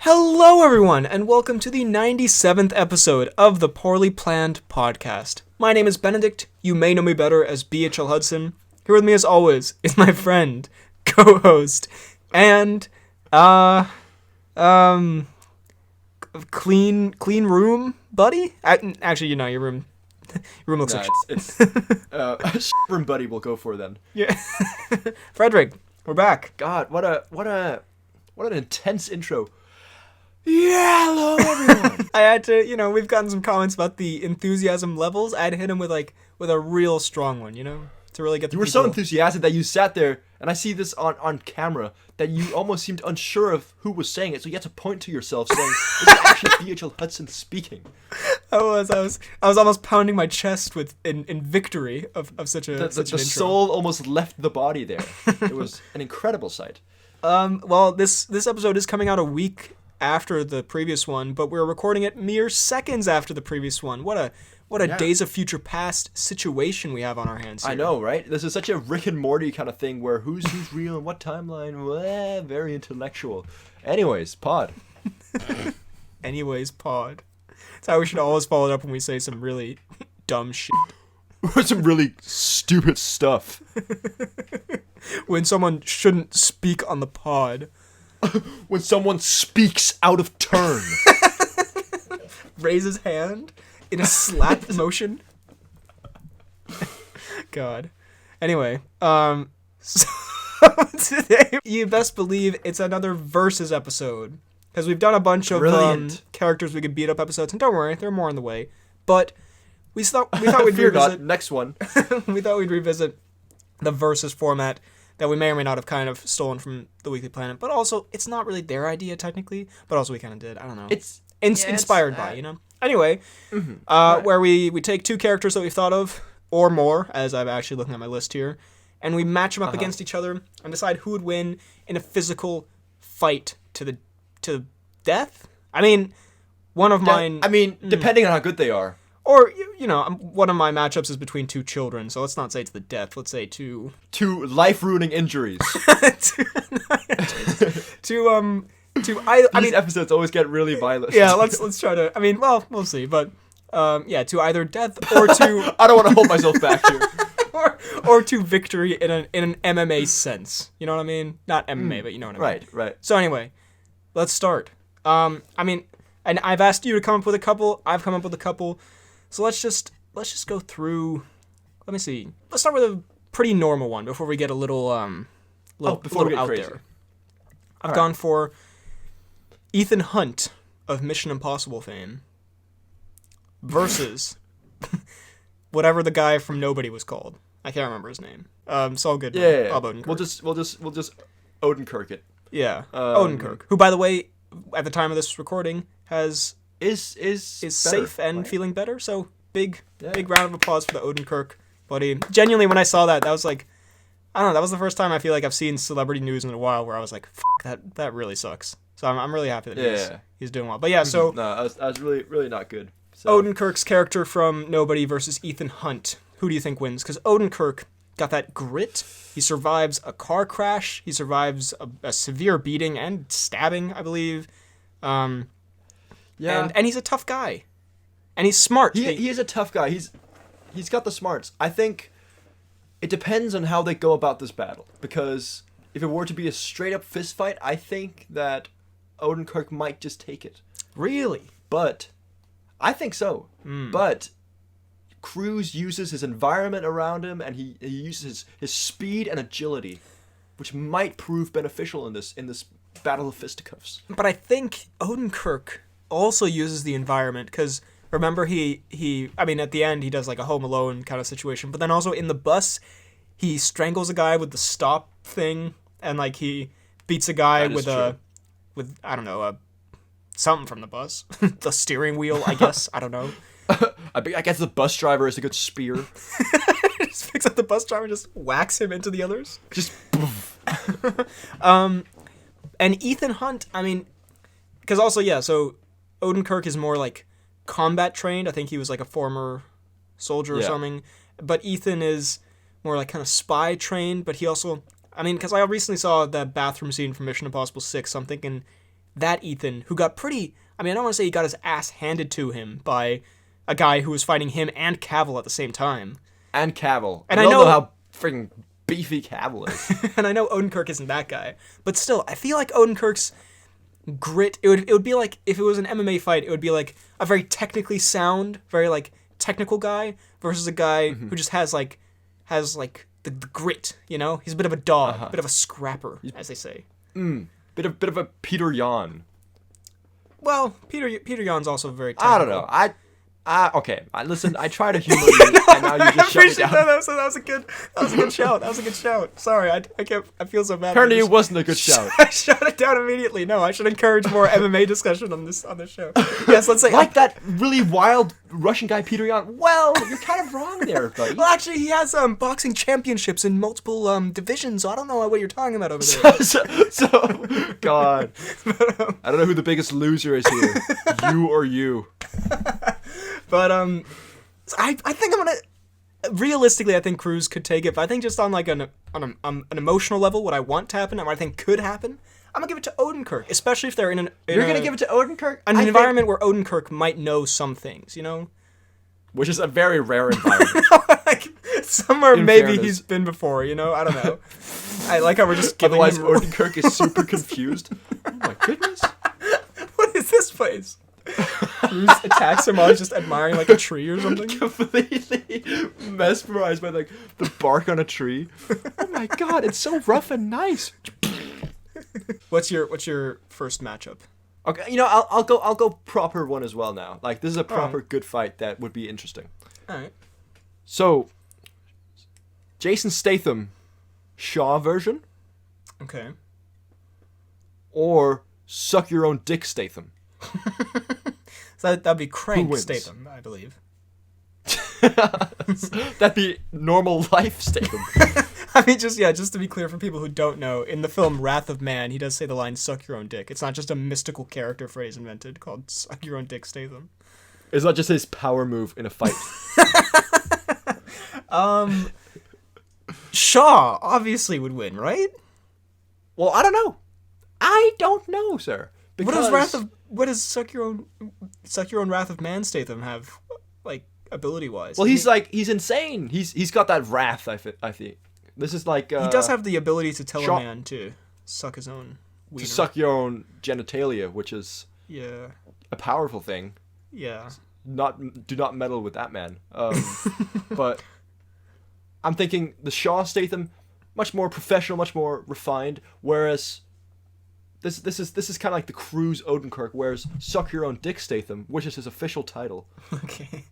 Hello, everyone, and welcome to the 97th episode of the Poorly Planned Podcast. My name is Benedict. You may know me better as BHL Hudson. Here with me, as always, is my friend, co-host, and, clean room buddy? Actually, your room looks like it's room buddy we'll go for then. Yeah. Frederick, we're back. God, what an intense intro. Yeah, hello everyone. I had to, we've gotten some comments about the enthusiasm levels. I had to hit him with a real strong one, to really get the You were so enthusiastic that you sat there, and I see this on camera, that you almost seemed unsure of who was saying it, so you had to point to yourself saying, this is actually BHL Hudson speaking. I was almost pounding my chest in victory of such an intro. The soul almost left the body there. It was an incredible sight. Well, this episode is coming out a week after the previous one, but we're recording it mere seconds after the previous one. What a Days of Future Past situation we have on our hands here. I know, right? This is such a Rick and Morty kind of thing where who's real and what timeline. Well, very intellectual. Anyways, pod. Anyways, pod. That's how we should always follow it up when we say some really dumb shit. Some really stupid stuff. When someone shouldn't speak on the pod. When someone speaks out of turn. Raise his hand in a slap motion. God. Anyway, so today you best believe it's another Versus episode. Because we've done a bunch of characters we could beat up episodes, and don't worry, there are more on the way. But we thought we'd revisit... Next one. We thought we'd revisit the Versus format that we may or may not have kind of stolen from the Weekly Planet, but also it's not really their idea technically, but also we kind of did. I don't know. It's inspired by, Anyway, where we take two characters that we've thought of or more, as I'm actually looking at my list here, and we match them up against each other and decide who would win in a physical fight to death. I mean, one of mine. I mean, depending on how good they are. Or, one of my matchups is between two children, so let's not say to the death. Let's say two life-ruining injuries. These episodes always get really violent. Yeah, let's try to. I mean, well, we'll see, but to either death or to. I don't want to hold myself back here. or to victory in an MMA sense. You know what I mean? Not MMA, but you know what I mean. Right. So anyway, let's start. And I've asked you to come up with a couple. I've come up with a couple. So let's just go through. Let me see. Let's start with a pretty normal one before we get a little before we get out crazy. there. I've gone for Ethan Hunt of Mission Impossible fame versus whatever the guy from Nobody was called. I can't remember his name. Saul Goodman. Yeah. Odenkirk. We'll just Odenkirk it. Yeah. Odenkirk, who, by the way, at the time of this recording, is safe and feeling better. So big round of applause for the Odenkirk buddy. Genuinely, when I saw that was like, I don't know, that was the first time I feel like I've seen celebrity news in a while where I was like, that really sucks. So I'm really happy that he's doing well. But yeah, so no, I was really not good. So. Odenkirk's character from Nobody versus Ethan Hunt. Who do you think wins? Because Odenkirk got that grit. He survives a car crash. He survives a severe beating and stabbing, I believe. And he's a tough guy. And he's smart. He is a tough guy. He's got the smarts. I think it depends on how they go about this battle. Because if it were to be a straight up fist fight, I think that Odenkirk might just take it. Really? But I think so. But Cruise uses his environment around him, and he uses his speed and agility, which might prove beneficial in this battle of fisticuffs. But I think Odenkirk also uses the environment, because remember he at the end he does like a Home Alone kind of situation, but then also in the bus he strangles a guy with the stop thing, and like he beats a guy with I don't know, something from the bus. The steering wheel, I guess. I don't know. I guess the bus driver is a good spear. Just picks up the bus driver and just whacks him into the others. Just and Ethan Hunt, I mean, because also, so Odenkirk is more like combat trained. I think he was like a former soldier or something. But Ethan is more like kind of spy trained, but he also, I mean, because I recently saw that bathroom scene from Mission Impossible 6, so I'm thinking that Ethan, who got pretty... I mean, I don't want to say he got his ass handed to him by a guy who was fighting him and Cavill at the same time. And Cavill. And I know how freaking beefy Cavill is. And I know Odenkirk isn't that guy. But still, I feel like Odenkirk's grit... It would be like, if it was an MMA fight, it would be like a very technically sound, very, like, technical guy versus a guy who just has the grit, you know? He's a bit of a dog, a bit of a scrapper, as they say. Bit of a Peter Yan. Well, Peter Yan's also very technical. I don't know. Okay. Listen, I try to humor you, and now you just shut me down. That was a good shout. That was a good shout. Sorry, I feel so bad. Apparently it wasn't a good shout. I shut it down immediately. No, I should encourage more MMA discussion on this show. Yes, let's say like that really wild Russian guy Peter Yan. Well, you're kind of wrong there, buddy. Well, actually, he has boxing championships in multiple divisions, so I don't know what you're talking about over there. God, I don't know who the biggest loser is here, you or you. But I think I'm gonna. Realistically, I think Cruise could take it. But I think just on like an emotional level, what I want to happen and what I think could happen, I'm gonna give it to Odenkirk, especially if they're in You're gonna give it to Odenkirk? An environment where Odenkirk might know some things, you know. Which is a very rare environment. Like, somewhere maybe he's been before, you know. I don't know. I like how we're just giving Otherwise, him. Odenkirk is super confused. Oh my goodness! What is this place? Cruise attacks him while he's just admiring like a tree or something. Completely mesmerized by like the bark on a tree. Oh my god, it's so rough and nice. What's your first matchup? Okay, you know, I'll go proper one as well now. Like, this is a proper good fight that would be interesting. All right. So, Jason Statham, Shaw version, Okay. or suck your own dick Statham. So that'd be Crank wins? Statham, I believe. That'd be normal life Statham. I mean, just to be clear for people who don't know, in the film Wrath of Man, he does say the line "suck your own dick." It's not just a mystical character phrase invented called "suck your own dick, Statham." It's not just his power move in a fight. Shaw obviously would win, right? Well, I don't know. I don't know, sir. Because What does suck your own Wrath of Man Statham have, like, ability wise? Well, he's insane. He's got that wrath. I think this is like he does have the ability to tell Shaw, a man to suck his own wiener. to suck your own genitalia, which is a powerful thing. Yeah. Do not meddle with that man. But I'm thinking the Shaw Statham, much more professional, much more refined, whereas this is kind of like the Cruise Odenkirk, whereas Suck Your Own Dick Statham, which is his official title. Okay.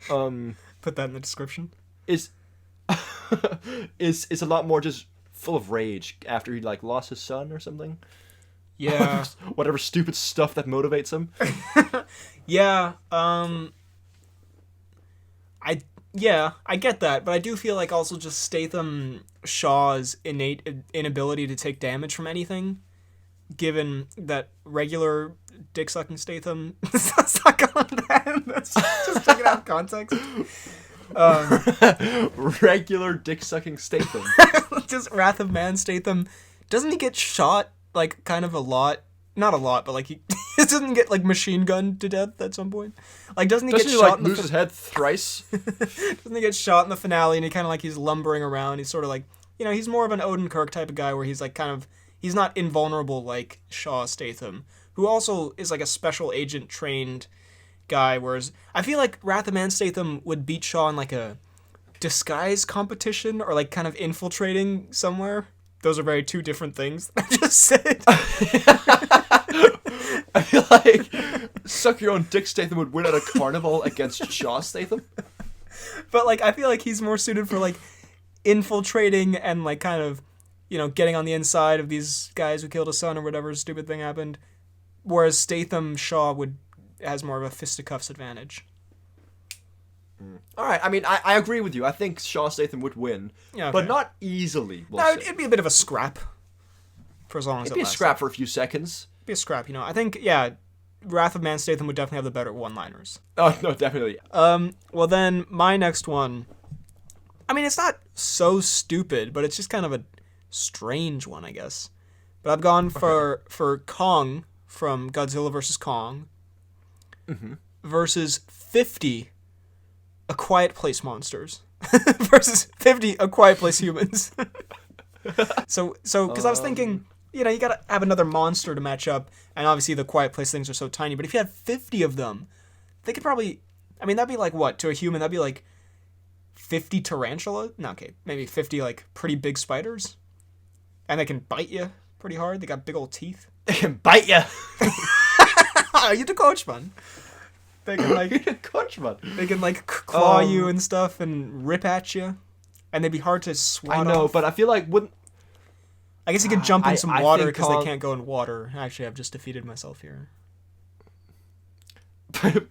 Put that in the description. Is a lot more just full of rage after he like lost his son or something. Yeah. Whatever stupid stuff that motivates him. Yeah. I get that, but I do feel like also just Statham Shaw's innate inability to take damage from anything, given that regular dick-sucking Statham... Let's not go on that. That's just take it out of context. Regular dick-sucking Statham. Just Wrath of Man Statham. Doesn't he get shot, like, kind of a lot? Not a lot, but, like, he doesn't get, like, machine gunned to death at some point? Like, doesn't he lose his head thrice? Doesn't he get shot in the finale, and he kind of, like, he's lumbering around. He's sort of, like, you know, he's more of an Odenkirk type of guy where he's, like, kind of... He's not invulnerable like Shaw Statham, who also is, like, a special agent trained guy, whereas I feel like Wrath of Man Statham would beat Shaw in, like, a disguise competition or, like, kind of infiltrating somewhere. Those are very two different things I just said. I feel like Suck Your Own Dick Statham would win at a carnival against Shaw Statham. But, like, I feel like he's more suited for, like, infiltrating and, like, kind of, you know, getting on the inside of these guys who killed a son or whatever stupid thing happened. Whereas Statham Shaw has more of a fisticuffs advantage. All right, I mean, I agree with you. I think Shaw Statham would win, Yeah, okay. but not easily. It'd be a bit of a scrap. For as long as it'd be a scrap for a few seconds. It'd be a scrap, you know. I think, yeah, Wrath of Man Statham would definitely have the better one-liners. Oh, no, definitely. Well then, my next one, I mean, it's not so stupid, but it's just kind of a strange one, I guess. But I've gone for Kong from Godzilla vs. Kong versus 50 A Quiet Place monsters versus 50 A Quiet Place humans. so because I was thinking, you gotta have another monster to match up, and obviously the Quiet Place things are so tiny, but if you had 50 of them, they could probably, that'd be like what, to a human, that'd be like 50 tarantula? No, okay, maybe 50 like pretty big spiders. And they can bite you pretty hard. They got big old teeth. They can bite you. You're the coach, man. They can They can like claw you and stuff and rip at you, and they'd be hard to swat. I know, off. but I feel like wouldn't. I guess you could jump in some water because Kong... they can't go in water. Actually, I've just defeated myself here.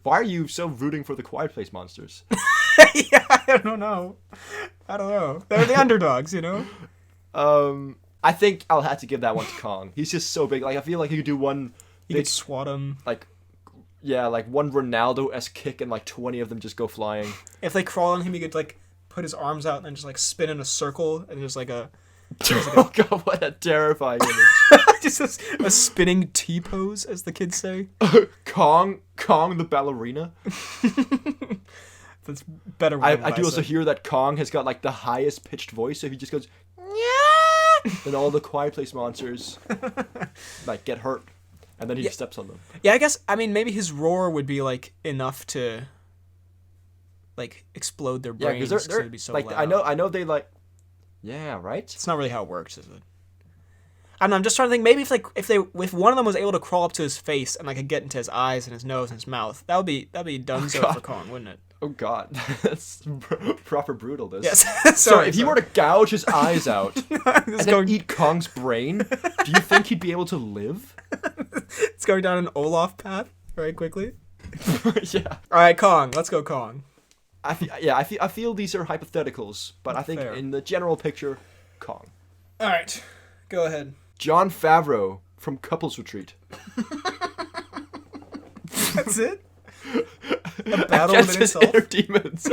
Why are you so rooting for the Quiet Place monsters? Yeah, I don't know. They're the underdogs, I think I'll have to give that one to Kong. He's just so big. Like, I feel like he could do one. He could swat him. Like one Ronaldo-esque kick, and like 20 of them just go flying. If they crawl on him, he could like put his arms out and then just like spin in a circle, and there's like a. Oh god, what a terrifying image. Just a spinning T-pose, as the kids say. Kong the ballerina. That's better. I do also hear that Kong has got like the highest pitched voice, so he just goes, yeah. Then all the Quiet Place monsters like get hurt, and then he steps on them. Yeah, I guess. Maybe his roar would be like enough to like explode their brains. Yeah, because they're be so like loud. I know they like. Yeah, right. It's not really how it works, is it? I don't know. I'm just trying to think. Maybe if one of them was able to crawl up to his face and like could get into his eyes and his nose and his mouth, that'd be donezo for Kong, wouldn't it? Oh god, that's proper brutal. This. Yes. So if he were to gouge his eyes out and then eat Kong's brain, do you think he'd be able to live? It's going down an Olaf path very quickly. Yeah. All right, Kong. Let's go, Kong. I feel these are hypotheticals, but I think Fair. in the general picture, Kong. All right, go ahead. Jon Favreau from Couples Retreat. That's it. A battle in itself. Inner demons.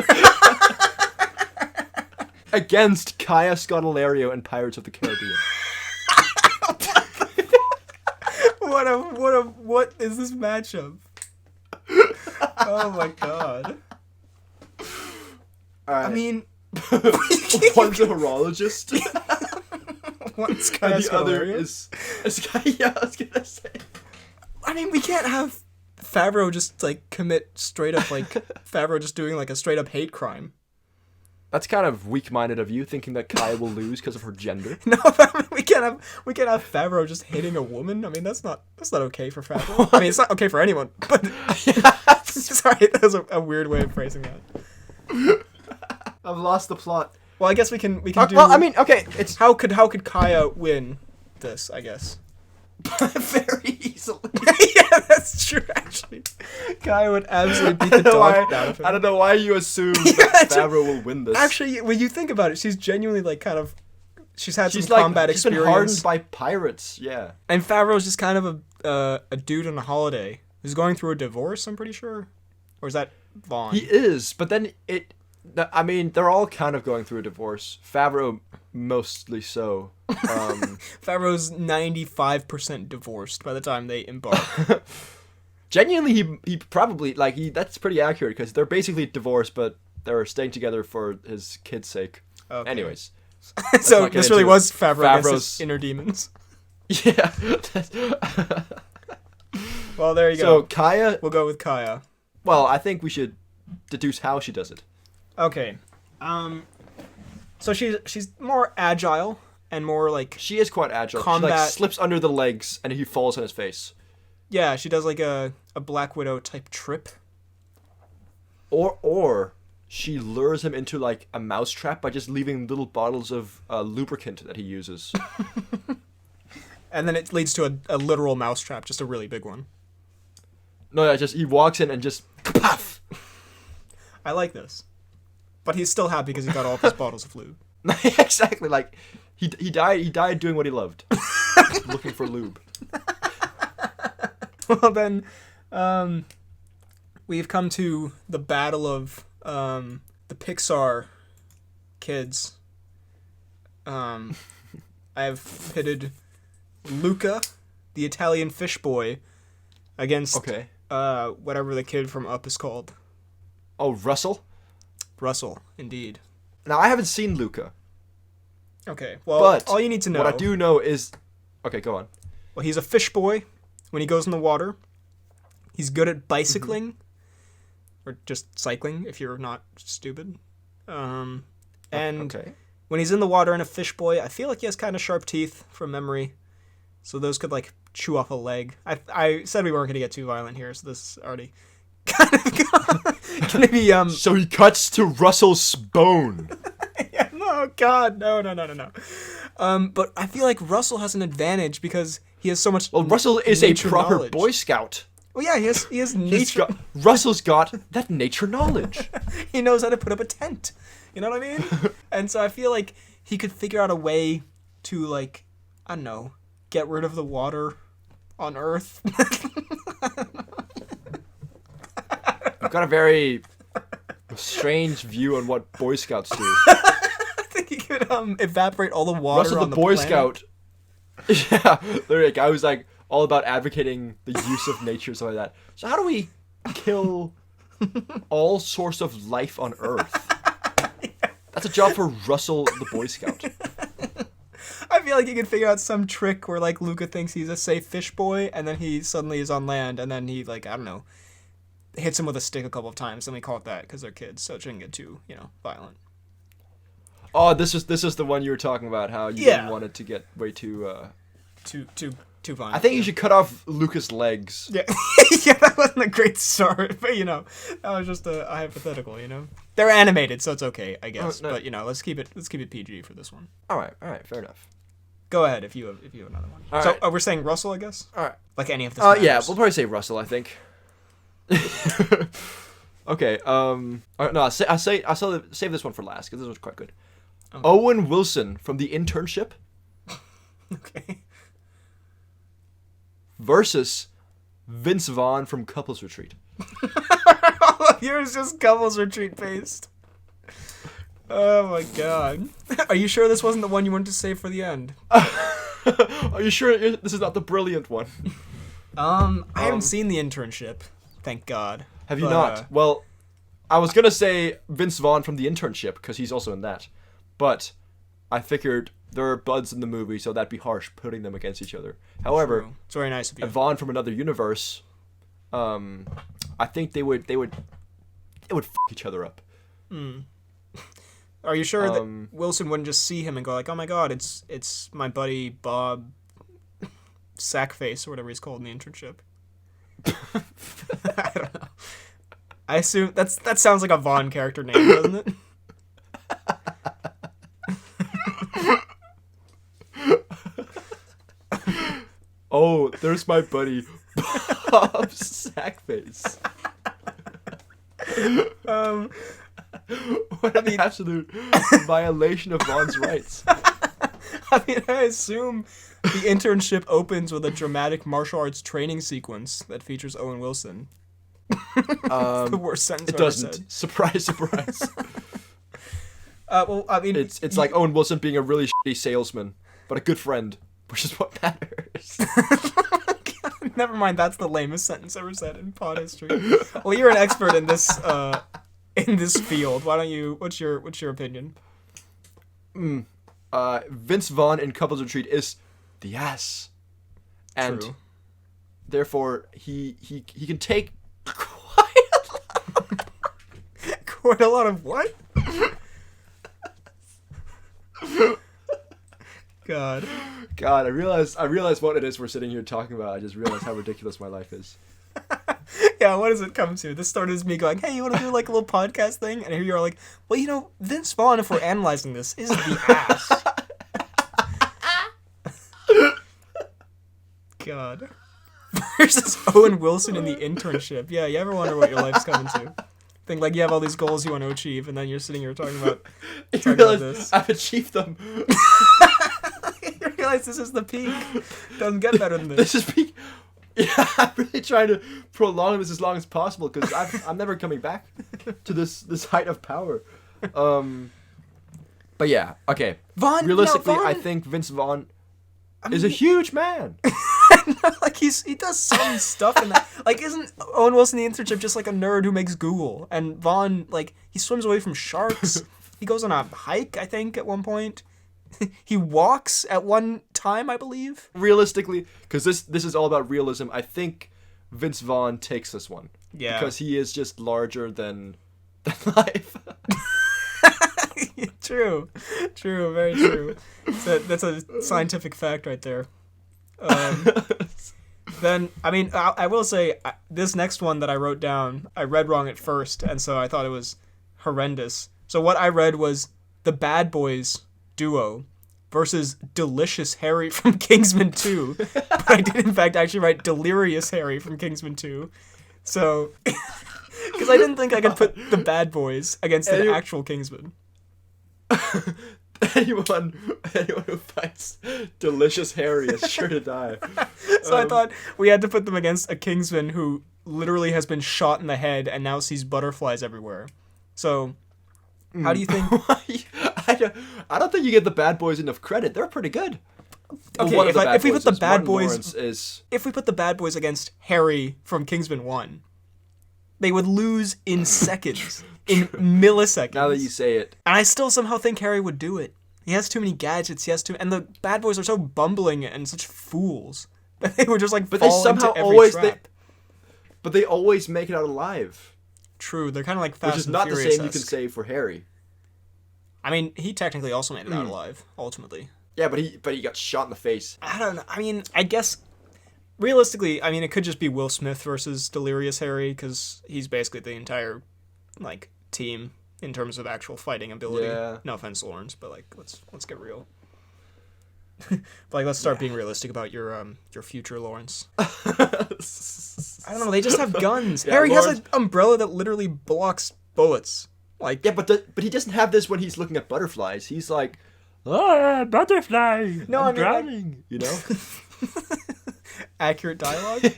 Against Kaya Scodelario and Pirates of the Caribbean. What is this matchup? Oh my god. Right. One's a horologist. One's kind and the other is yeah, I was gonna say. We can't have Favreau just like commit straight up like Favreau just doing like a straight up hate crime. That's kind of weak-minded of you, thinking that Kaya will lose because of her gender. No, we can't have Favreau just hitting a woman. That's not okay for Favreau. It's not okay for anyone. But sorry, that was a weird way of phrasing that. I've lost the plot. Well, I guess we can do. Well, okay. It's how could Kaya win this? I guess very easily. Yeah, that's true. Actually, Kaya would absolutely beat the dog out of him. I don't know why you assume that Favreau will win this. Actually, when you think about it, she's genuinely like kind of. She's had some combat experience. She's been hardened by pirates. Yeah. And Favreau's just kind of a dude on a holiday who's going through a divorce. I'm pretty sure, or is that Vaughn? He is, but then they're all kind of going through a divorce. Favreau mostly so. Favreau's 95% divorced by the time they embark. Genuinely, he probably that's pretty accurate because they're basically divorced, but they're staying together for his kid's sake. Okay. Anyways, so this really was Favreau's against his inner demons. Yeah. Well, there you go. So Kaya, we'll go with Kaya. Well, I think we should deduce how she does it. Okay. So she's more agile and more like she is quite agile. Combat. She like slips under the legs and he falls on his face. Yeah, she does like a Black Widow type trip. Or she lures him into like a mousetrap by just leaving little bottles of lubricant that he uses. And then it leads to a literal mousetrap, just a really big one. No, yeah, just he walks in and just puff. I like this. But he's still happy because he got all of his bottles of lube. Exactly, like he died doing what he loved. Looking for lube. Well then, we've come to the battle of the Pixar kids. I've pitted Luca, the Italian fish boy, against Okay. whatever the kid from Up is called. Oh, Russell? Russell, indeed. Now, I haven't seen Luca. Okay, well, But all you need to know... what I do know is... Okay, go on. Well, he's a fish boy when he goes in the water. He's good at bicycling. Or just cycling, if you're not stupid. And Okay. when he's in the water in a fish boy, I feel like he has kind of sharp teeth from memory. So those could, like, chew off a leg. I said we weren't going to get too violent here, so this is already kind of going to be... So he cuts to Russell's bone. Yeah, no, God, no. But I feel like Russell has an advantage because he has so much. Well, Russell is a nature proper knowledge. Boy Scout. Well, yeah, he has nature. Russell's got that nature knowledge. He knows how to put up a tent. You know what I mean? And so I feel like he could figure out a way to, like, I don't know, get rid of the water on Earth. You've got a very strange view on what Boy Scouts do. I think he could evaporate all the water Russell, on the the Boy planet. Scout. Yeah, literally, a guy who's like all about advocating the use of nature, stuff like that. So how do we kill all sorts of life on Earth? That's a job for Russell, the Boy Scout. I feel like he could figure out some trick where, like, Luca thinks he's a safe fish boy, and then he suddenly is on land, and then he, like, I don't know, hits him with a stick a couple of times, and we call it that because they're kids, so it shouldn't get too, violent. Oh, this is the one you were talking about, how you didn't want it to get way too... Too violent. I think you should cut off Lucas' legs. Yeah, yeah, that wasn't a great start, but, that was just a hypothetical, They're animated, so it's okay, I guess, no. but, let's keep it PG for this one. All right, fair enough. Go ahead if you have another one. All so right. We're saying Russell, I guess? All right. Like any of this Yeah, matters. we'll probably say Russell, I think. Okay. No, I'll save this one for last because this one's quite good. Okay. Owen Wilson from The Internship Okay. versus Vince Vaughn from Couples Retreat. All of yours just Couples Retreat based. Oh my god. Are you sure this wasn't the one you wanted to save for the end? Are you sure this is not the brilliant one? I haven't seen The Internship. Thank God. Have you not? Well, I was gonna say Vince Vaughn from The Internship because he's also in that, but I figured there are buds in the movie, so that'd be harsh putting them against each other. However, True. It's very nice of you. Vaughn from another universe, I think they would f each other up. Are you sure that Wilson wouldn't just see him and go like, "Oh my God, it's my buddy Bob Sackface or whatever he's called in The Internship"? I don't know. I assume that sounds like a Vaughn character name, doesn't it? Oh, there's my buddy Bob Sackface. What an absolute violation of Vaughn's rights. I mean, I assume The Internship opens with a dramatic martial arts training sequence that features Owen Wilson. The worst sentence It I've ever doesn't. said. Surprise, surprise. Well, I mean, It's like Owen Wilson being a really shitty salesman, but a good friend, which is what matters. Never mind. That's the lamest sentence ever said in pod history. Well, you're an expert in this field. Why don't you? What's your opinion? Vince Vaughn in Couples Retreat is the ass, and True. therefore he can take Quite a lot of what? God. I realize what it is we're sitting here talking about. I just realized how ridiculous my life is. Yeah, what does it come to? This started as me going, "Hey, you want to do like a little podcast thing?" And here you are like, "Well, Vince Vaughn, if we're analyzing this, is the ass." God. Versus Owen Wilson in The Internship. Yeah, you ever wonder what your life's coming to? Think like you have all these goals you want to achieve, and then you're sitting here talking about this. I've achieved them. You realize this is the peak. Doesn't get better than this. This is peak. Yeah, I'm really trying to prolong this as long as possible because I'm never coming back to this height of power. But yeah, okay. Vaughn, Realistically, Vaughn... I think Vince Vaughn. is a huge man. Like he does some stuff in that. Like, isn't Owen Wilson the Internship just like a nerd who makes Google? And Vaughn, like, he swims away from sharks. He goes on a hike, I think, at one point. He walks at one time, I believe. Realistically, because this is all about realism, I think Vince Vaughn takes this one. Yeah. Because he is just larger than life. True, very true. That's a scientific fact right there. Then, I mean, I will say, this next one that I wrote down, I read wrong at first, and so I thought it was horrendous. So what I read was the Bad Boys duo versus Delicious Harry from Kingsman 2. But I did, in fact, actually write Delirious Harry from Kingsman 2. So, because I didn't think I could put the Bad Boys against an actual Kingsman. Anyone who fights Delicious Harry is sure to die. So I thought we had to put them against a Kingsman who literally has been shot in the head and now sees butterflies everywhere. So, how do you think? I don't think you give the Bad Boys enough credit. They're pretty good. Okay, if we put the Bad Boys, if we put the Bad Boys against Harry from Kingsman 1, they would lose in seconds, in milliseconds. Now that you say it, and I still somehow think Harry would do it. He has too many gadgets. And the Bad Boys are so bumbling and such fools that they would just like fall into every trap. But they always make it out alive. True, they're kind of like Fast Which is and not the Furious-esque. same you can say for Harry. I mean, he technically also made it out alive, ultimately. Yeah, but he got shot in the face. I don't know. I mean, I guess realistically, I mean, it could just be Will Smith versus Delirious Harry because he's basically the entire like team in terms of actual fighting ability. Yeah. No offense, Lawrence, but like let's get real. But like, let's start being realistic about your future, Lawrence. I don't know. They just have guns. Yeah, Harry Lawrence has an umbrella that literally blocks bullets. Like, yeah, but he doesn't have this when he's looking at butterflies. He's like, butterfly. No, I'm I mean, drowning. You know, accurate dialogue.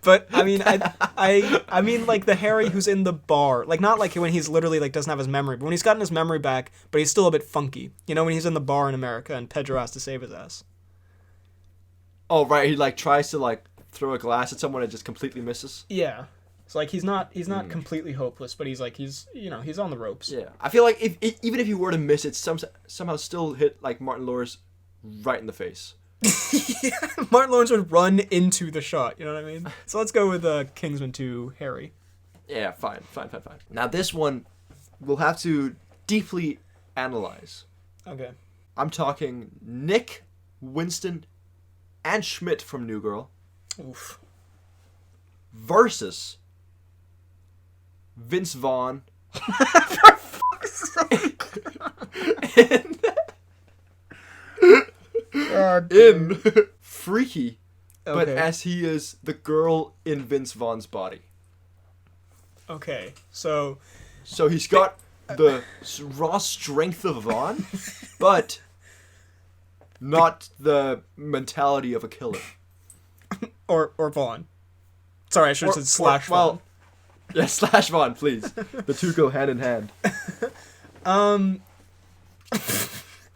But I mean, I mean, like the Harry who's in the bar, like not like when he's literally like doesn't have his memory, but when he's gotten his memory back, but he's still a bit funky. You know, when he's in the bar in America and Pedro has to save his ass. Oh right, he like tries to like throw a glass at someone and just completely misses. Yeah, so like he's not completely hopeless, but he's he's on the ropes. Yeah, I feel like even if he were to miss it, somehow still hit like Martin Lawrence right in the face. Yeah, Martin Lawrence would run into the shot, you know what I mean? So let's go with Kingsman 2 Harry. Yeah, fine. Now this one we'll have to deeply analyze. Okay. I'm talking Nick, Winston, and Schmidt from New Girl. Oof. Versus Vince Vaughn in Freaky, but as he is the girl in Vince Vaughn's body. Okay, so he's got the raw strength of Vaughn, but not the mentality of a killer. Or Vaughn. Sorry, I should have said slash Vaughn. Well, yeah, slash Vaughn, please. The two go hand in hand.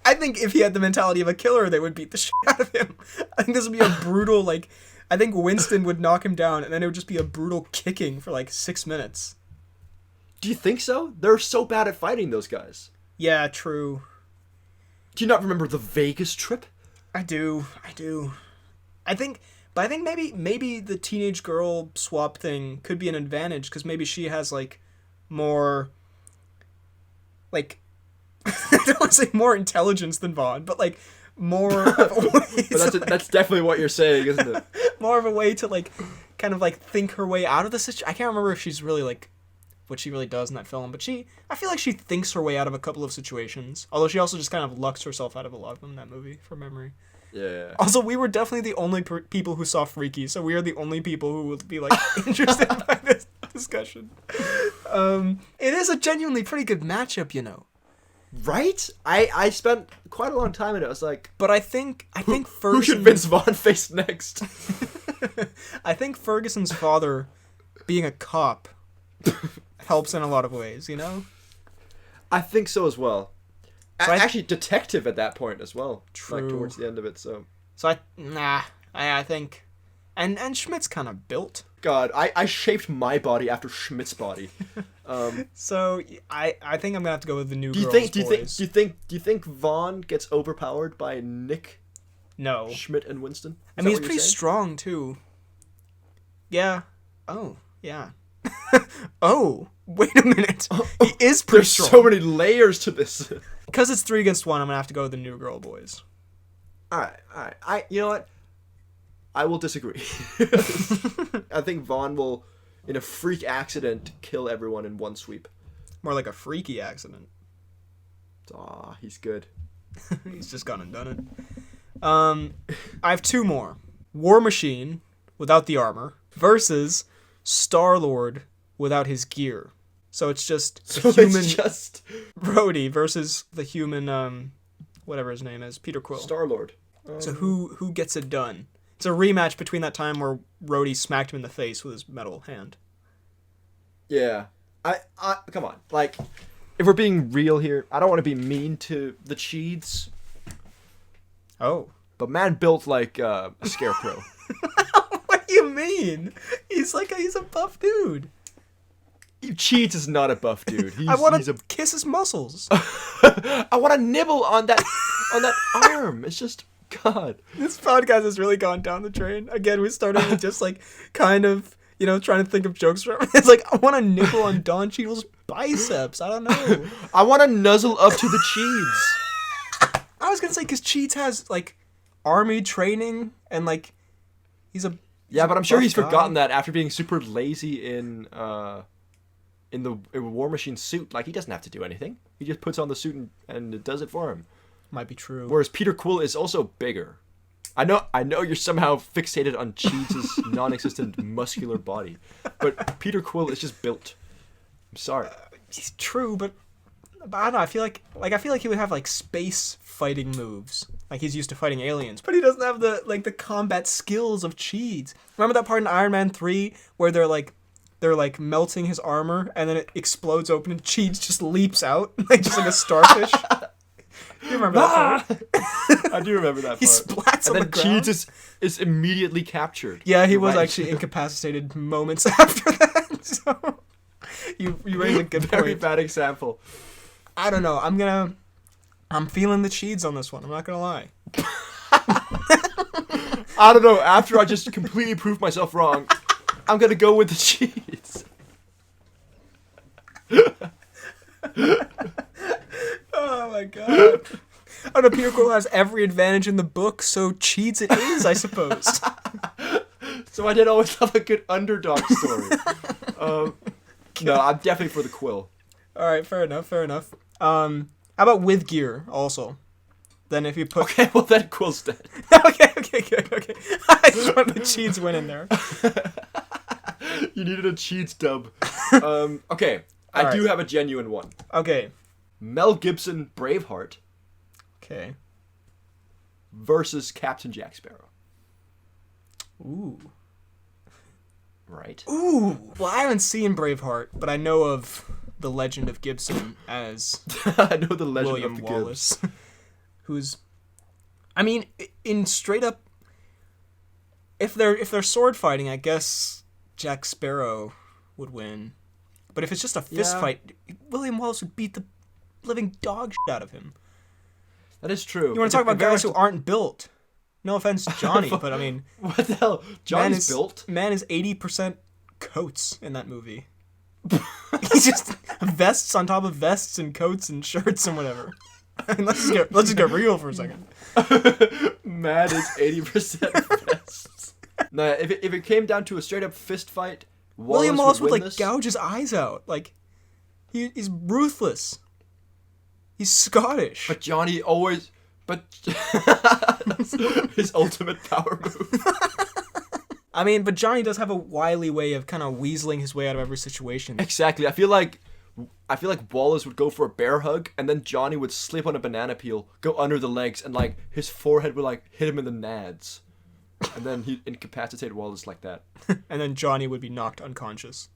I think if he had the mentality of a killer, they would beat the shit out of him. I think this would be a brutal, like, I think Winston would knock him down, and then it would just be a brutal kicking for, like, 6 minutes. Do you think so? They're so bad at fighting, those guys. Yeah, true. Do you not remember the Vegas trip? I do. I think maybe the teenage girl swap thing could be an advantage, because maybe she has, like, more, like, I don't want to say more intelligence than Vaughn, but like more of a way but that's definitely what you're saying, isn't it? More of a way to like kind of like think her way out of the situation. I can't remember if she's really like what she really does in that film, but I feel like she thinks her way out of a couple of situations. Although she also just kind of lucks herself out of a lot of them in that movie from memory. Yeah. Also, we were definitely the only people who saw Freaky, so we are the only people who would be like interested by this discussion. It is a genuinely pretty good matchup, you know. Right? I spent quite a long time in it. I was like, but I think Ferguson... Who should Vince Vaughn face next? I think Ferguson's father being a cop helps in a lot of ways, you know? I think so as well. So actually, detective at that point as well. True. Like towards the end of it, so... So I think, and Schmidt's kind of built. God, I shaped my body after Schmidt's body. So I think I'm gonna have to go with the new girls. Do you think Vaughn gets overpowered by Nick? No. Schmidt and Winston? I mean, he's pretty strong too. Yeah. Oh, yeah. Oh, wait a minute. He is pretty There's strong. so many layers to this. Because it's 3 against 1, I'm gonna have to go with the new girl boys. All right. You know what? I will disagree. I think Vaughn will, in a freak accident, kill everyone in one sweep. More like a freaky accident. Aw, he's good. He's just gone and done it. I have 2 more. War Machine, without the armor, versus Star-Lord without his gear. So it's just Rhodey versus the human, whatever his name is, Peter Quill. Star-Lord. So who gets it done? It's a rematch between that time where Rhodey smacked him in the face with his metal hand. Yeah. I come on. Like, if we're being real here, I don't want to be mean to the Cheeds. Oh. But man built like a scarecrow. What do you mean? He's a buff dude. Cheeds is not a buff dude. I want to kiss his muscles. I want to nibble on that arm. It's just... God. This podcast has really gone down the drain. Again, we started with just like kind of, trying to think of jokes for It's like, I want to nibble on Don Cheadle's biceps. I don't know. I want to nuzzle up to the Cheeds. I was going to say, because Cheeds has like army training and like he's a... Yeah, but I'm sure he's forgotten that after being super lazy in the War Machine suit. Like, he doesn't have to do anything. He just puts on the suit and it does it for him. Might be true. Whereas Peter Quill is also bigger. I know you're somehow fixated on Cheats' non-existent muscular body, but Peter Quill is just built. I'm sorry. He's true, but I don't know. I feel like he would have like space fighting moves. Like he's used to fighting aliens, but he doesn't have the combat skills of Cheats. Remember that part in Iron Man 3 where they're like melting his armor and then it explodes open and Cheats just leaps out just like a starfish. Do you remember that part? I do remember that part. He splats on the ground. And then Cheats is immediately captured. Yeah, he was actually incapacitated moments after that. So you raised a good point. Very bad example. I don't know. I'm feeling the Cheats on this one. I'm not gonna lie. I don't know. After I just completely proved myself wrong, I'm gonna go with the Cheats. Oh my god. Oh no, Peter Quill has every advantage in the book, so Cheats it is, I suppose. So I did always have a good underdog story. No, I'm definitely for the Quill. Alright, fair enough. How about with gear, also? Then if you put... Okay, well then Quill's dead. Okay. I just want the Cheats win in there. You needed a Cheats dub. Okay, I do have a genuine one. Okay. Mel Gibson, Braveheart. Okay. Versus Captain Jack Sparrow. Ooh. Right. Ooh. Well, I haven't seen Braveheart, but I know of the legend of Gibson as I know the legend William of the Wallace. Who's... I mean, in straight up... If they're sword fighting, I guess Jack Sparrow would win. But if it's just a fist fight, William Wallace would beat the living dog shit out of him. That is true. You want to talk about guys who aren't built? No offense, Johnny, but I mean... What the hell? Johnny's built? Man is 80% coats in that movie. He's just vests on top of vests and coats and shirts and whatever. I mean, let's just get real for a second. Man is 80% vests. No, if it came down to a straight up fist fight, William Wallace would this. gouge his eyes out. Like, he's ruthless. He's Scottish. But Johnny always... But... his ultimate power move. I mean, but Johnny does have a wily way of kind of weaseling his way out of every situation. Exactly. I feel like Wallace would go for a bear hug, and then Johnny would slip on a banana peel, go under the legs, and his forehead would hit him in the nads. And then he'd incapacitate Wallace like that. And then Johnny would be knocked unconscious.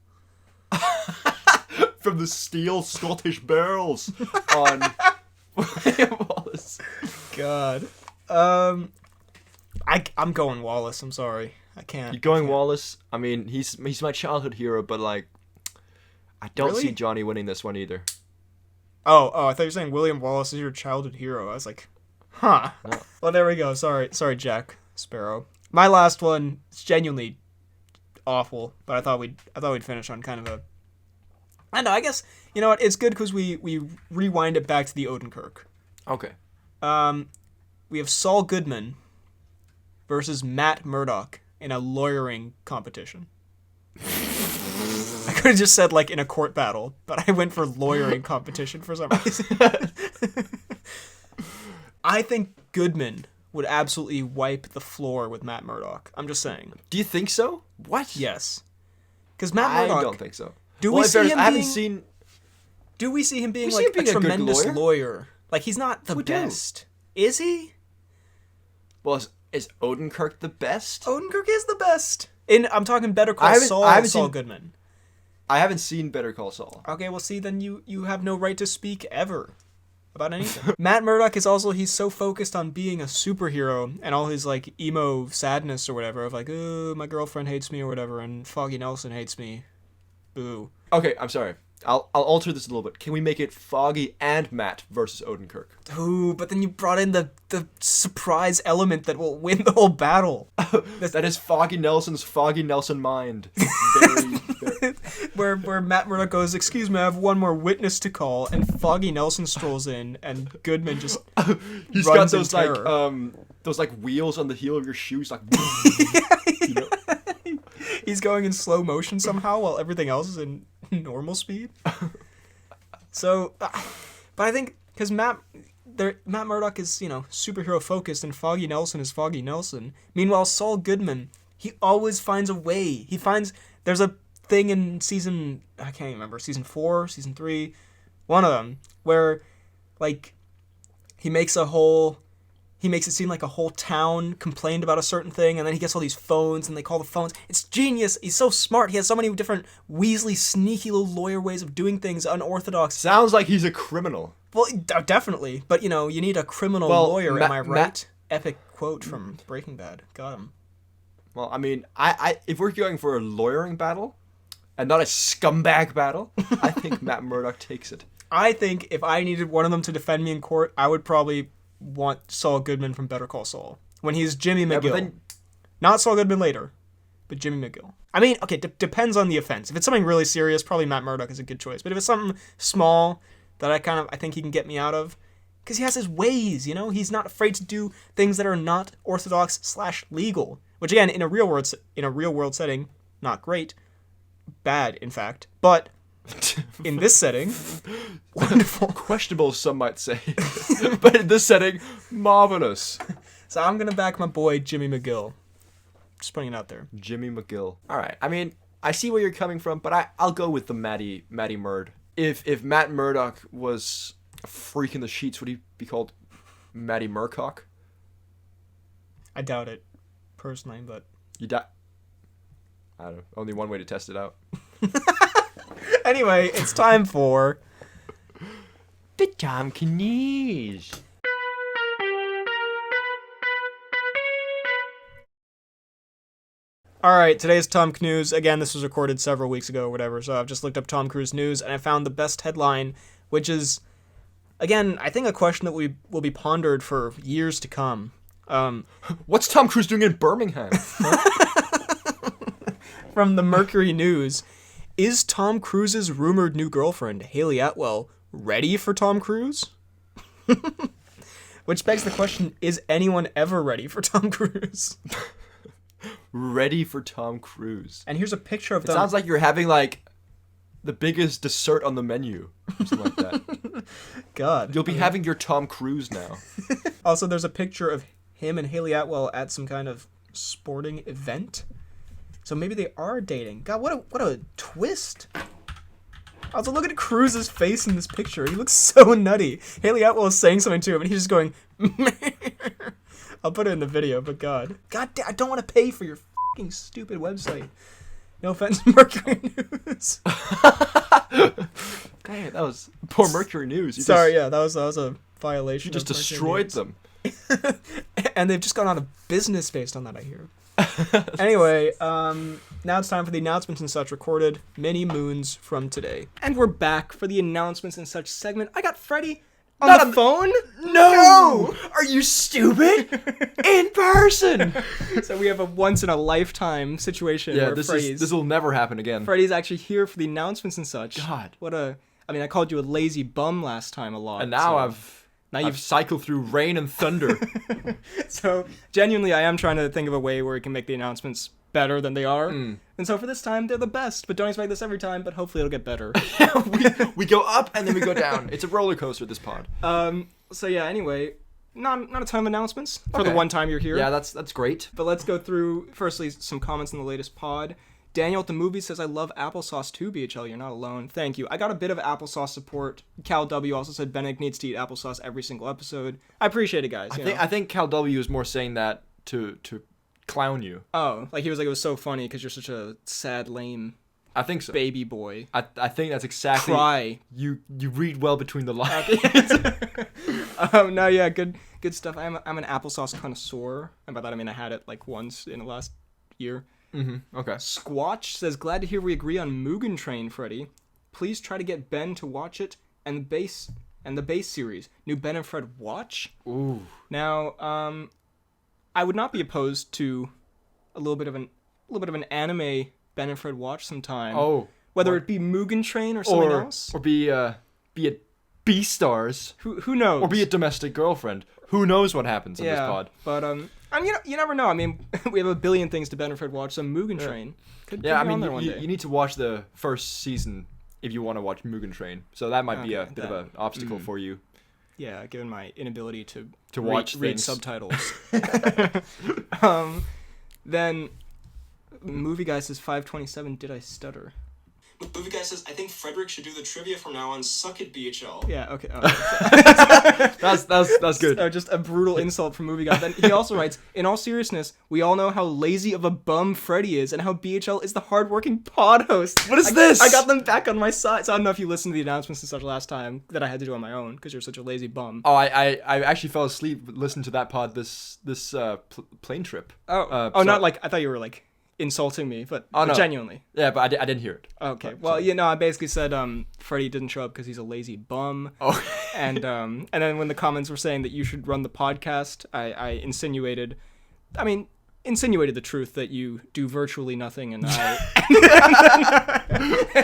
From the steel Scottish barrels on William Wallace. God. I'm going Wallace. I'm sorry. I can't. You're going Wallace? I mean, he's my childhood hero, but like, I don't see Johnny winning this one either. Oh, I thought you were saying William Wallace is your childhood hero. I was like, huh. No. Well, there we go. Sorry, Jack Sparrow. My last one is genuinely awful, but I thought we'd finish on kind of a. I know. I guess you know what? It's good because we rewind it back to the Odenkirk. Okay. We have Saul Goodman versus Matt Murdock in a lawyering competition. I could have just said, like, in a court battle, but I went for lawyering competition for some reason. I think Goodman would absolutely wipe the floor with Matt Murdock. I'm just saying. Do you think so? What? Yes. Because Matt Murdock... I don't think so. Do we see him being, like, being a tremendous lawyer? Like, he's not the best. Is he? Well, is Odenkirk the best? Odenkirk is the best. I'm talking Better Call Saul, Saul Goodman. I haven't seen Better Call Saul. Okay, well, see, then you have no right to speak ever about anything. Matt Murdock is also, he's so focused on being a superhero and all his, like, emo sadness or whatever of, like, oh, my girlfriend hates me or whatever, and Foggy Nelson hates me. Boo. Okay, I'm sorry. I'll alter this a little bit. Can we make it Foggy and Matt versus Odenkirk? Ooh, but then you brought in the surprise element that will win the whole battle. That is Foggy Nelson's Foggy Nelson mind. Where Matt Murdock goes, excuse me, I have one more witness to call, and Foggy Nelson strolls in, and Goodman just he's got those like wheels on the heel of your shoes, like. You know? He's going in slow motion somehow while everything else is in normal speed. So, but I think because Matt Murdock is, you know, superhero focused and Foggy Nelson is Foggy Nelson. Meanwhile, Saul Goodman, he always finds a way. There's a thing in season 4, season 3, one of them, where like he makes it seem like a whole town complained about a certain thing, and then he gets all these phones, and they call the phones. It's genius. He's so smart. He has so many different Weasley, sneaky little lawyer ways of doing things, unorthodox. Sounds like he's a criminal. Well, definitely. But, you know, you need a criminal lawyer, am I right? Epic quote from Breaking Bad. Got him. Well, I mean, I if we're going for a lawyering battle, and not a scumbag battle, I think Matt Murdock takes it. I think if I needed one of them to defend me in court, I would probably want Saul Goodman from Better Call Saul when he's Jimmy McGill. Not Saul Goodman later, but Jimmy McGill. I mean, okay, depends on the offense. If it's something really serious, probably Matt Murdock is a good choice. But if it's something small that I think he can get me out of, because he has his ways, you know? He's not afraid to do things that are not orthodox / legal. Which again, in a real world setting, not great. Bad, in fact. But in this setting, wonderful. Questionable, some might say. But in this setting, marvelous. So I'm going to back my boy, Jimmy McGill. Just putting it out there. Jimmy McGill. All right. I mean, I see where you're coming from, but I'll go with the Matty Murd. If Matt Murdock was a freak in the sheets, would he be called Matty Murcock? I doubt it, personally, but... I don't know. Only one way to test it out. Anyway, it's time for... The Tom Cnews. Alright, today's Tom Cnews. Again, this was recorded several weeks ago or whatever, so I've just looked up Tom Cruise news, and I found the best headline, which is, again, I think a question that will be pondered for years to come. What's Tom Cruise doing in Birmingham? From the Mercury News. Is Tom Cruise's rumored new girlfriend, Haley Atwell, ready for Tom Cruise? Which begs the question, is anyone ever ready for Tom Cruise? Ready for Tom Cruise. And here's a picture of them. It sounds like you're having, like, the biggest dessert on the menu. Something like that. God. You'll be having your Tom Cruise now. Also, there's a picture of him and Haley Atwell at some kind of sporting event. So maybe they are dating. God, what a twist. Also, look at Cruise's face in this picture. He looks so nutty. Haley Atwell is saying something to him, and he's just going... I'll put it in the video, but God. God damn, I don't want to pay for your fucking stupid website. No offense, Mercury News. Dang, that was poor Mercury News. Sorry, yeah, that was a violation. You just destroyed them. And they've just gone out of business based on that, I hear. Anyway, now it's time for the announcements and such recorded many moons from today. And we're back for the announcements and such segment. I got Freddie on the phone? No! Are you stupid? In person! So we have a once-in-a-lifetime situation where this will never happen again. Freddie's actually here for the announcements and such. God. I called you a lazy bum last time a lot. And now I've cycled through rain and thunder. So, genuinely, I am trying to think of a way where we can make the announcements better than they are. And so for this time, they're the best. But don't expect this every time, but hopefully it'll get better. we go up and then we go down. It's a roller coaster, this pod. So yeah, anyway, not a ton of announcements for the one time you're here. Yeah, that's great. But let's go through, firstly, some comments in the latest pod. Daniel at the movie says, I love applesauce too, BHL. You're not alone. Thank you. I got a bit of applesauce support. Cal W also said Benedict needs to eat applesauce every single episode. I appreciate it, guys. I think Cal W is more saying that to clown you. Oh, like he was like, it was so funny because you're such a sad, lame I think so. baby boy. I think that's exactly... Cry. You read well between the lines. No, yeah, good stuff. I'm an applesauce connoisseur. And by that I mean I had it like once in the last year. Mm-hmm. Okay. Squatch says, glad to hear we agree on Mugen Train, Freddy. Please try to get Ben to watch it and the base series. New Ben and Fred watch? Ooh. Now, I would not be opposed to a little bit of an anime Ben and Fred watch sometime. Oh. Whether it be Mugen Train or something else. Or be it Beastars. Who knows? Or be a Domestic Girlfriend. Who knows what happens in this pod? But you never know. I mean, we have a billion things to Ben and Fred watch. So Mugen Train could be on there one day. You need to watch the first season if you want to watch Mugen Train. So that might be a bit of an obstacle for you. Yeah, given my inability to read read subtitles. Then Movie Guy says 527. Did I stutter? Movie Guy says, I think Frederick should do the trivia from now on. Suck it, BHL. Yeah, okay. That's good. Just a brutal insult from Movie Guy. Then he also writes, in all seriousness, we all know how lazy of a bum Freddy is and how BHL is the hardworking pod host. What is this? I got them back on my side. So I don't know if you listened to the announcements and such last time that I had to do on my own because you're such a lazy bum. Oh, I actually fell asleep listening to that pod this plane trip. Not like, I thought you were like insulting me, but no. Genuinely. Yeah, but I didn't hear it. Okay. Well, I basically said Freddie didn't show up because he's a lazy bum. Oh. and then when the comments were saying that you should run the podcast, I insinuated the truth that you do virtually nothing, and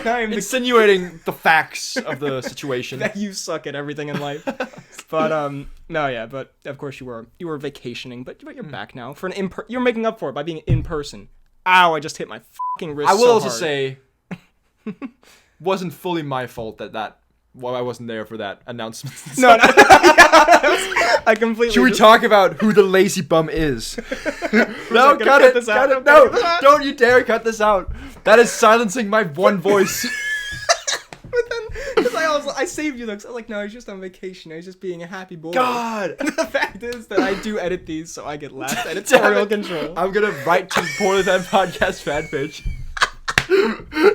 I'm insinuating the facts of the situation. That you suck at everything in life. But but of course you were vacationing, but you're back now for you're making up for it by being in person. Ow, I just hit my fucking wrist. I will also hard. say, wasn't fully my fault that I wasn't there for that announcement. No. I completely... Should we talk about who the lazy bum is? No, cut it. No, don't you dare cut this out. That is silencing my one voice. But then, because I saved you though, because I was like, no, he's just on vacation. He's just being a happy boy. God! And the fact is that I do edit these, so I get last editorial control. I'm gonna write to the Poorly Than Podcast fan page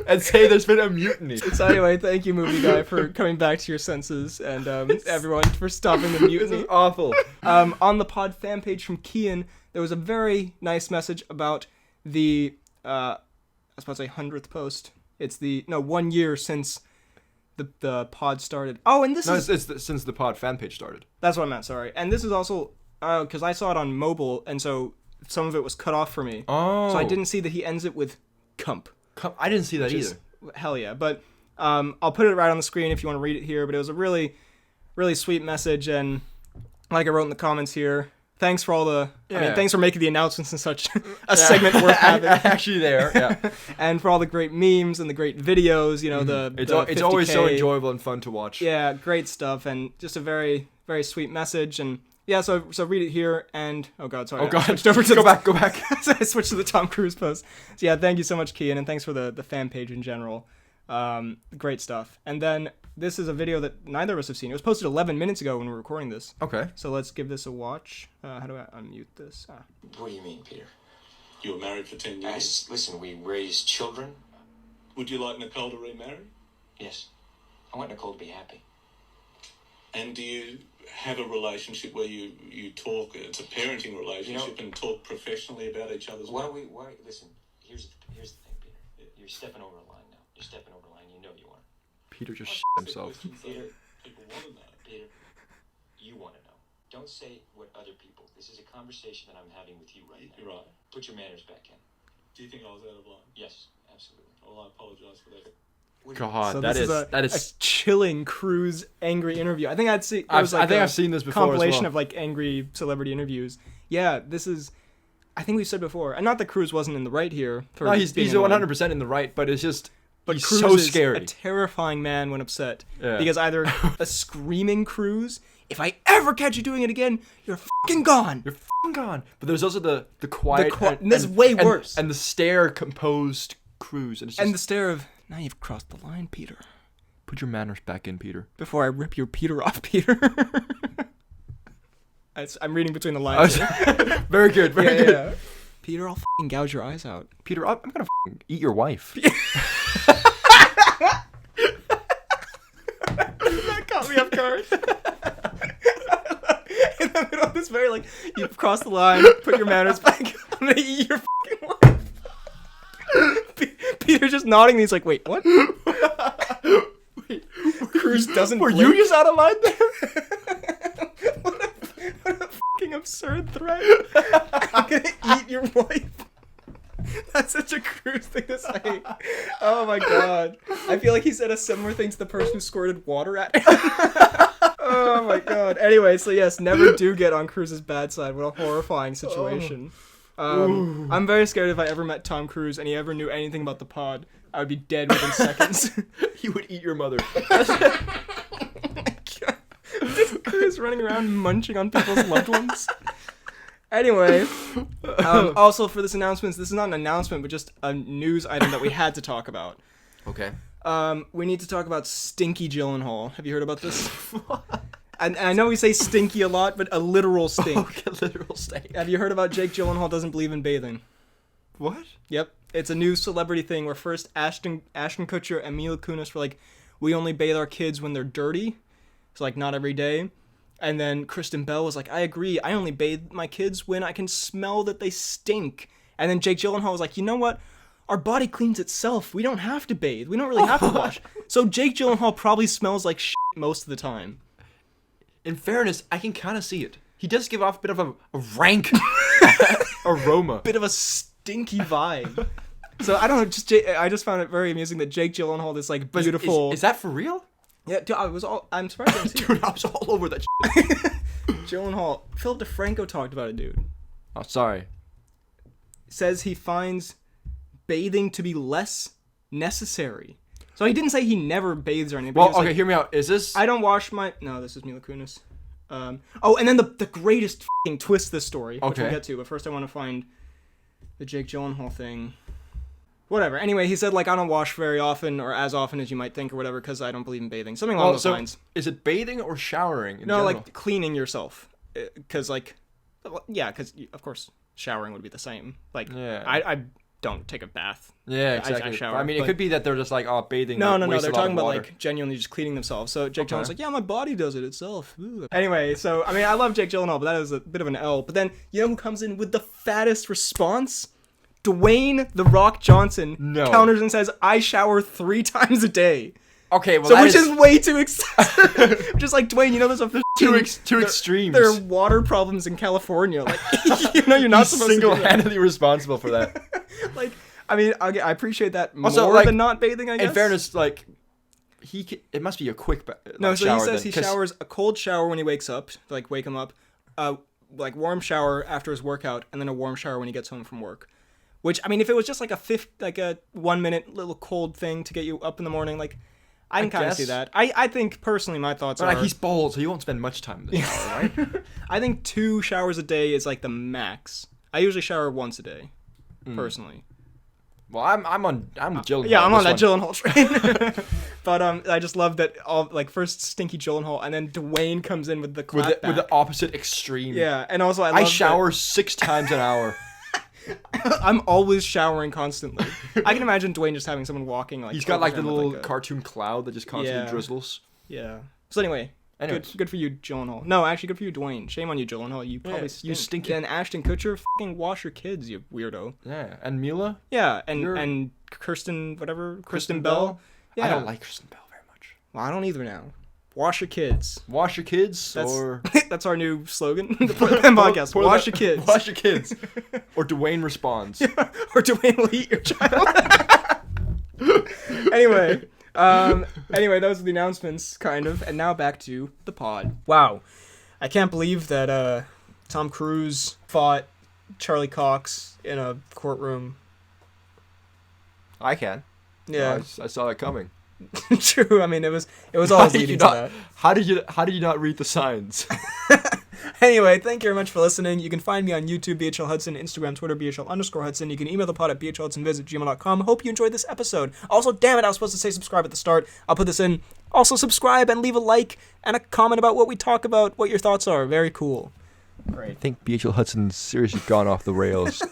and say there's been a mutiny. So anyway, thank you, Movie Guy, for coming back to your senses, and everyone for stopping the mutiny. This is awful. On the pod fan page from Kian, there was a very nice message about the, I was about to say 100th post. It's 1 year since the pod started. Oh, and it's since the pod fan page started. That's what I meant, sorry. And this is also, because I saw it on mobile, and so some of it was cut off for me. Oh. So I didn't see that he ends it with cump. I didn't see that either. Hell yeah. But I'll put it right on the screen if you want to read it here, but it was a really, really sweet message, and like I wrote in the comments here, thanks for all the... Yeah. Thanks for making the announcements and such a segment worth having. Actually there, yeah. And for all the great memes and the great videos, It's always so enjoyable and fun to watch. Yeah, great stuff, and just a very, very sweet message, and yeah, so read it here, and... Oh god, sorry. Oh god, I switched over to go back. So I switched to the Tom Cruise post. So yeah, thank you so much, Kian, and thanks for the fan page in general. Great stuff. And then... This is a video that neither of us have seen. It was posted 11 minutes ago when we were recording this. Okay. So let's give this a watch. How do I unmute this? What do you mean, Peter? You were married for 10 years. Listen, we raised children. Would you like Nicole to remarry? Yes. I want Nicole to be happy. And do you have a relationship where you talk. It's a parenting relationship and talk professionally about each other's work. Listen, here's the thing, Peter. You're stepping over a line now. You're stepping over a line. You know you are. Peter just shit himself. Peter, people want to know. Peter, you want to know. Don't say what other people. This is a conversation that I'm having with you right now. You're right. Put your manners back in. Do you think I was out of line? Yes, absolutely. Well, I apologise for that. God, So that this is a chilling Cruise angry interview. I think I've seen. I think I've seen this before. Compilation as well. of like angry celebrity interviews. Yeah, this is. I think we've said before, and not that Cruise wasn't in the right here. For No, he's being 100% in the right, but it's just. But he's Cruise so is scary. a terrifying man when upset. Yeah. Because either a screaming Cruise, if I ever catch you doing it again, you're fucking gone. You're f***ing gone. But there's also the quiet. And this is way worse. And the stare composed Cruise. And, it's just, And the stare of, now you've crossed the line, Peter. put your manners back in, Peter. Before I rip your Peter off, Peter. I'm reading between the lines. Very good, very good. Yeah. Peter, I'll fucking gouge your eyes out. Peter, I'm gonna f***ing eat your wife. That caught me off guard. In the middle of this very, like, you've crossed the line, put your manners back, I'm gonna eat your fucking wife. Peter just nodding, and he's like, wait, what? Wait, Cruise doesn't Were blink. you just out of line there? What a fucking absurd threat. I'm gonna eat your wife. That's such a Cruise thing to say. Oh my god. I feel like he said a similar thing to the person who squirted water at him. Oh my god. Anyway, so yes, never do get on Cruise's bad side. What a horrifying situation. I'm very scared if I ever met Tom Cruise and he ever knew anything about the pod, I would be dead within seconds. He would eat your mother. Just Cruise running around munching on people's loved ones. Anyway, also for this announcement, this is not an announcement, but just a news item that we had to talk about. Okay. We need to talk about Stinky Gyllenhaal. Have you heard about this? And I know we say stinky a lot, but a literal stink. Okay, literal stink. Have you heard about Jake Gyllenhaal doesn't believe in bathing? What? Yep. It's a new celebrity thing where first Ashton Kutcher and Mila Kunis were like, we only bathe our kids when they're dirty. So like not every day. And then Kristen Bell was like, I agree. I only bathe my kids when I can smell that they stink. And then Jake Gyllenhaal was like, you know what? Our body cleans itself. We don't have to bathe. We don't really have to wash. So Jake Gyllenhaal probably smells like shit most of the time. In fairness, I can kind of see it. He does give off a bit of a rank aroma. Bit of a stinky vibe. So I don't know. I just found it very amusing that Jake Gyllenhaal, this like beautiful. Is that for real? Yeah, dude, I'm surprised I didn't see it. Dude, I was all over that shit. Gyllenhaal. Philip DeFranco talked about it, dude. Oh, sorry. Says he finds bathing to be less necessary. So he didn't say he never bathes or anything. Well, he was okay, like, hear me out. Is this... I don't wash my... No, this is Mila Kunis. Oh, and then the greatest f***ing twist to this story, which we'll get to, but first I want to find the Jake Gyllenhaal thing. Whatever. Anyway, he said, like, I don't wash very often or as often as you might think or whatever because I don't believe in bathing. Something along those lines. Is it bathing or showering in No, general? like, cleaning yourself. Because, like, yeah, because, of course, showering would be the same. Like, Yeah. I don't take a bath. Yeah, exactly. I shower. I mean, it could be that they're just like, oh, bathing. No, wastes they're a lot talking of about, water. like, genuinely just cleaning themselves. So Jake Okay. Gyllenhaal's like, yeah, my body does it itself. Ooh. Anyway, so, I mean, I love Jake Gyllenhaal, but that is a bit of an L. But then, you know who comes in with the fattest response? Dwayne "The Rock" Johnson counters and says, I shower 3 times a day. Okay, well, So, which is way too excessive. Just like, Dwayne, you know there's a two extremes. There are water problems in California. Like, you know, you're not supposed to do that. single-handedly responsible for that. Like, I mean, I appreciate that Also, more like, than not bathing, I guess. In fairness, like, it must be a quick No, so shower he says then, he showers a cold shower when he wakes up, to, like, wake him up, like, warm shower after his workout, and then a warm shower when he gets home from work. Which, I mean, if it was just like a 1 minute little cold thing to get you up in the morning, like, I can kind of see that. I think, personally, my thoughts are... Like, he's bald, so he won't spend much time in the shower, right? I think 2 showers a day is, like, the max. I usually shower once a day, personally. Well, I'm with Gyllenhaal. Yeah, I'm on that this one. Gyllenhaal train. But I just love that first Stinky Gyllenhaal, and then Dwayne comes in with the clap with the opposite extreme. Yeah, and also I shower 6 times an hour. I'm always showering constantly. I can imagine Dwayne just having someone walking like. He's got like the over him little with, cartoon cloud that just constantly Yeah. drizzles. Yeah. So anyway, Anyways. Good for you, Gyllenhaal. No, actually, good for you, Dwayne. Shame on you, Gyllenhaal. You probably you stinky. And Ashton Kutcher, fucking wash your kids, you weirdo. Yeah, and Mila? Yeah, You're- and Kristen Bell. Yeah. I don't like Kristen Bell very much. Well, I don't either now. Wash your kids. Wash your kids, That's, or... that's our new slogan. The podcast. Wash your kids. Wash your kids. Or Dwayne responds. Or Dwayne will eat your child. Anyway, those are the announcements, kind of, and now back to the pod. Wow, I can't believe that Tom Cruise fought Charlie Cox in a courtroom. I can. Yeah, I saw that coming. true. I mean, it was all leading to that. How did you not read the signs? Anyway, thank you very much for listening. You can find me on YouTube, BHL Hudson, Instagram, Twitter, BHL_Hudson. You can email the pod at bhlhudsonviz@gmail.com. Hope you enjoyed this episode. Also, damn it, I was supposed to say subscribe at the start. I'll put this in. Also, subscribe and leave a like and a comment about what we talk about, what your thoughts are. Very cool. I think BHL Hudson's seriously gone off the rails.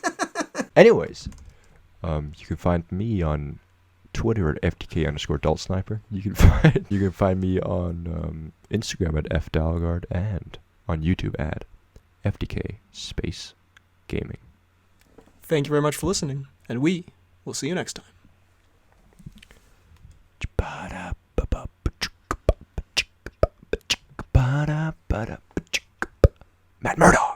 Anyways, you can find me on Twitter at FTK_AdultSniper. You can find me on Instagram at FDalgard and on YouTube at FTK Space Gaming. Thank you very much for listening, and we will see you next time. Matt Murdock.